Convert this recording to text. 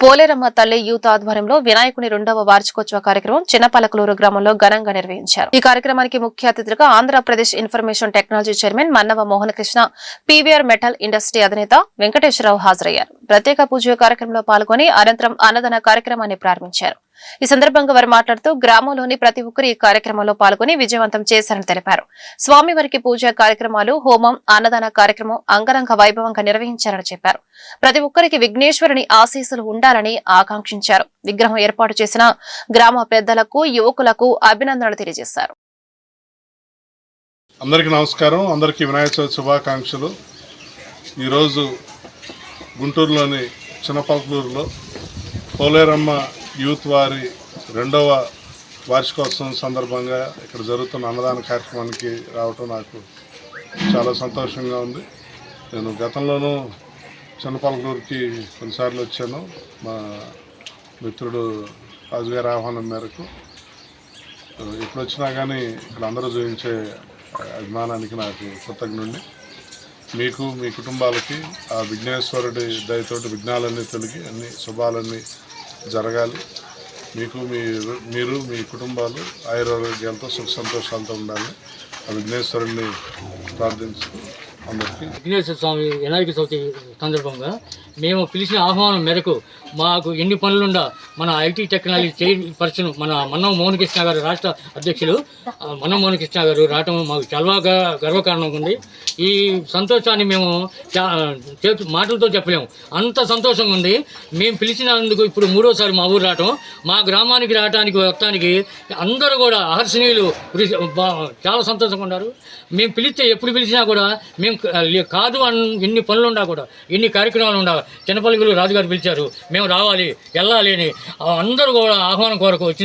పోలేరమ్మ తల్లి యూత్ ఆధ్వర్యంలో వినాయకుని 2వ వార్షికోత్సవ కార్యక్రమం చిన్నపలకలూరు గ్రామంలో ఘనంగా నిర్వహించారు. ఈ కార్యక్రమానికి ముఖ్య అతిథులుగా Andhra Pradesh information technology chairman Mannava Mohana Krishna, PVR metal industry అధినేత వెంకటేశ్వరరావు హాజరయ్యారు. ప్రత్యేక పూజ కార్యక్రమంలో పాల్గొని అనంతరం అన్నదాన కార్యక్రమాన్ని ప్రారంభించారు. ఈ సందర్భంగా వారు మాట్లాడుతూ గ్రామంలోని ప్రతి ఒక్కరు ఈ కార్యక్రమంలో పాల్గొని విజయవంతం చేశారని తెలిపారు. స్వామివారికి పూజా కార్యక్రమాలు, హోమం, అన్నదాన కార్యక్రమం అంగరంగ వైభవంగా నిర్వహించారని చెప్పారు. ప్రతి ఒక్కరికి విఘ్నేశ్వరుని ఆశీస్సులు ఉండాలని ఆకాంక్షించారు. విగ్రహం ఏర్పాటు చేసిన గ్రామ పెద్దలకు, యువకులకు అభినందనలు తెలియజేశారు. అందరికీ నమస్కారం. అందరికీ వినాయక చవితి శుభాకాంక్షలు. ఈరోజు గుంటూరులోని చిన్నపలకలూరులో పోలేరమ్మ యూత్ వారి 2వ వార్షికోత్సవం సందర్భంగా ఇక్కడ జరుగుతున్న అన్నదాన కార్యక్రమానికి రావటం నాకు చాలా సంతోషంగా ఉంది. నేను గతంలోనూ చిన్నపలకలూరుకి కొన్నిసార్లు వచ్చాను. మా మిత్రుడు రాజుగారి ఆహ్వానం మేరకు ఎప్పుడు వచ్చినా కానీ ఇక్కడ అందరూ చూపించే అభిమానానికి నాకు కృతజ్ఞుడిని. మీకు, మీ కుటుంబాలకి ఆ విఘ్నేశ్వరుడి దయతోటి విఘ్నాలన్నీ తొలగి అన్ని శుభాలన్నీ జరగాలి. మీకు, మీరు మీ కుటుంబాలు ఆయురారోగ్యాలతో సుఖ సంతోషాలతో ఉండాలి. ఆ విఘ్నేశ్వరుడిని ప్రార్థించు. అందరికీ విఘ్నేశ్వర స్వామి వినాయక చవితి సందర్భంగా మేము పిలిచిన ఆహ్వానం మేరకు మాకు ఎన్ని పనులుండా మన ఐటీ టెక్నాలజీ చైర్పర్సన్ మన మన్నవ మోహనకృష్ణ గారు, రాష్ట్ర అధ్యక్షులు మన్నవ మోహనకృష్ణ గారు రావటం మాకు చాలా గర్వకారణంగా ఉంది. ఈ సంతోషాన్ని మేము మాటలతో చెప్పలేము, అంత సంతోషంగా ఉంది. మేము పిలిచినందుకు ఇప్పుడు 3వసారి మా ఊరు రావటం, మా గ్రామానికి వస్తానికి అందరూ కూడా అహర్షణీయులు, చాలా సంతోషంగా ఉన్నారు. మేము పిలిస్తే ఎప్పుడు పిలిచినా కూడా మేము కాదు ఎన్ని పనులు ఉండా కూడా, ఎన్ని కార్యక్రమాలు ఉండా, చిన్నపల్లిగురు రాజుగారు పిలిచారు, మేము రావాలి, వెళ్ళాలి అని అందరూ కూడా ఆహ్వానం కోరకు వచ్చిన